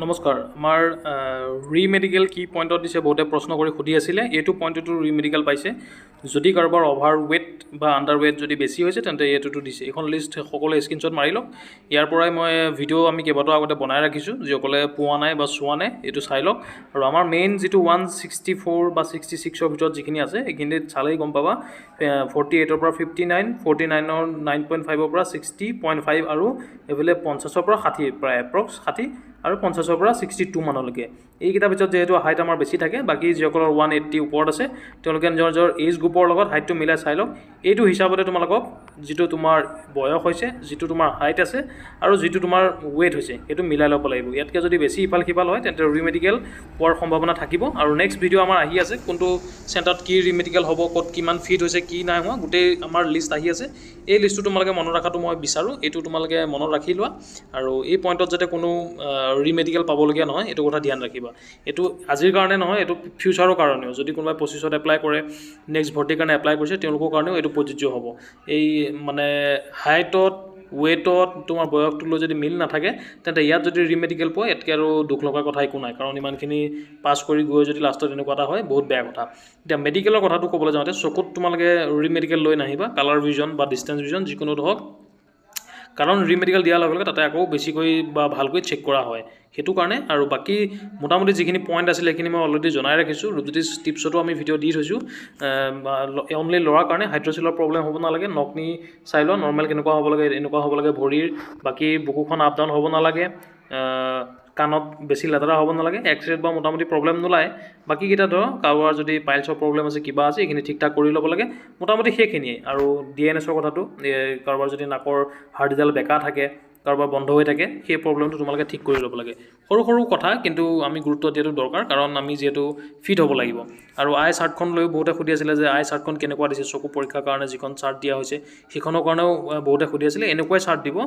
নমস্কাৰ আমাৰ ৰিমেডিকেল কি পইণ্টত দিছে বহুতে প্ৰশ্ন কৰি সুধি আছিলে এইটো পইণ্টটো ৰিমেডিকেল পাইছে যদি কাৰোবাৰ অভাৰ ৱেট বা আণ্ডাৰ ৱেট যদি বেছি হৈছে তেন্তে এইটোতো দিছে এইখন লিষ্ট সকলোৱে স্ক্ৰীনশ্বট মাৰি লওক ইয়াৰ পৰাই মই ভিডিঅ' আমি কেইবাটাও আগতে বনাই ৰাখিছোঁ যিসকলে পোৱা নাই বা চোৱা নাই এইটো চাই লওক আৰু আমাৰ মেইন যিটো 164 বা 66ৰ ভিতৰত যিখিনি আছে সেইখিনিত চালেই গম পাবা 48ৰ পৰা 59 49ৰ 9.5ৰ পৰা 60.5 আৰু এইফালে 50ৰ পৰা 60 প্ৰায় এপ্ৰক্স 60 আৰু 50ৰ পৰা 62 মানলৈকে এইকেইটা ভিতৰত যেহেতু হাইট আমাৰ বেছি থাকে বাকী যিসকলৰ 180 ওপৰত আছে তেওঁলোকে নিজৰ এজ গ্ৰুপৰ লগত হাইটটো মিলাই চাই লওক এইটো হিচাপতে তোমালোকক যিটো তোমাৰ বয়স হৈছে যিটো তোমাৰ হাইট আছে আৰু যিটো তোমাৰ ৱেট হৈছে সেইটো মিলাই ল'ব লাগিব ইয়াতকৈ যদি বেছি ইফাল সিফাল হয় তেন্তে ৰিমেডিকেল পোৱাৰ সম্ভাৱনা থাকিব আৰু নেক্সট ভিডিঅ' আমাৰ আহি আছে কোনটো চেণ্টাৰত কি ৰিমেডিকেল হ'ব ক'ত কিমান ফিট হৈছে কি নাই হোৱা গোটেই আমাৰ লিষ্ট আহি আছে এই লিষ্টটো তোমালোকে মনত ৰখাটো মই বিচাৰোঁ এইটো তোমালোকে মনত ৰাখি লোৱা আৰু এই পইণ্টত যাতে কোনো ৰিমেডিকেল পাবলগীয়া নহয় এইটো কথা ধ্যান ৰাখিবা এইটো আজিৰ কাৰণে নহয় এইটো ফিউচাৰৰ কাৰণেও যদি কোনোবাই 25ত এপ্লাই কৰে নেক্সট ভৰ্তিৰ কাৰণে এপ্লাই কৰিছে তেওঁলোকৰ কাৰণেও এইটো প্ৰযোজ্য হ'ব এই মানে হাইটত ৱেটত তোমাৰ বয়সটো লৈ যদি মিল নাথাকে তেন্তে ইয়াত যদি ৰিমেডিকেল পোৱা ইয়াতকৈ আৰু দুখ লগাৰ কথা একো নাই কাৰণ ইমানখিনি পাছ কৰি গৈ যদি লাষ্টত এনেকুৱা এটা হয় বহুত বেয়া কথা এতিয়া মেডিকেলৰ কথাটো ক'বলৈ যাওঁতে চকুত তোমালোকে ৰিমেডিকেল লৈ নাহিবা কালাৰ ভিজন বা ডিষ্টেঞ্চ ভিজন যিকোনো হওক কাৰণ ৰিমেডিকেল দিয়াৰ লগে লগে তাতে আকৌ বেছিকৈ বা ভালকৈ চেক কৰা হয় সেইটো কাৰণে আৰু বাকী মোটামুটি যিখিনি পইণ্ট আছিলে সেইখিনি মই অলৰেডি জনাই ৰাখিছোঁ ৰুবটিছ টিপছতো আমি ভিডিঅ' দি থৈছোঁ অনলি ল'ৰাৰ কাৰণে হাইড্ৰ'চিলৰ প্ৰব্লেম হ'ব নালাগে নকনি চাই লোৱা নৰ্মেল কেনেকুৱা হ'ব লাগে এনেকুৱা হ'ব লাগে ভৰিৰ বাকী বুকুখন আপ ডাউন হ'ব নালাগে কাণত বেছি লেতেৰা হ'ব নালাগে এক্সৰেত বা মোটামুটি প্ৰব্লেম নোলায় বাকীকেইটা ধৰক কাৰোবাৰ যদি পাইলছৰ প্ৰব্লেম আছে কিবা আছে এইখিনি ঠিক ঠাক কৰি ল'ব লাগে মোটামুটি সেইখিনিয়ে আৰু DNSৰ কথাটো কাৰোবাৰ যদি নাকৰ হাৰ্ডিডাল বেকা থাকে কাৰোবাৰ বন্ধ হৈ থাকে সেই প্ৰব্লেমটো তোমালোকে ঠিক কৰি ল'ব লাগে সৰু সৰু কথা কিন্তু আমি গুৰুত্ব দিয়াটো দৰকাৰ কাৰণ আমি যিহেতু ফিট হ'ব লাগিব আৰু আই চাৰ্টখন লৈ বহুতে সুধি আছিলে যে আই চাৰ্টখন কেনেকুৱা দিছে চকু পৰীক্ষাৰ কাৰণে যিখন চাৰ্ট দিয়া হৈছে সেইখনৰ কাৰণেও বহুতে সুধি আছিলে এনেকুৱাই চাৰ্ট দিব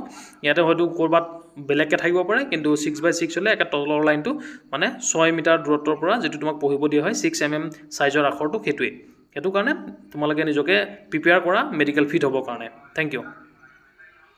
ইয়াতে হয়তো ক'ৰবাত বেলেগকৈ থাকিব পাৰে কিন্তু 6x6 হ'লে একে তলৰ লাইনটো মানে 6 মিটাৰ দূৰত্বৰ পৰা যিটো তোমাক পঢ়িব দিয়া হয় 6 mm চাইজৰ আখৰটো সেইটোৱে সেইটো কাৰণে তোমালোকে নিজকে প্ৰিপেয়াৰ কৰা মেডিকেল ফিট হ'বৰ কাৰণে থেংক ইউ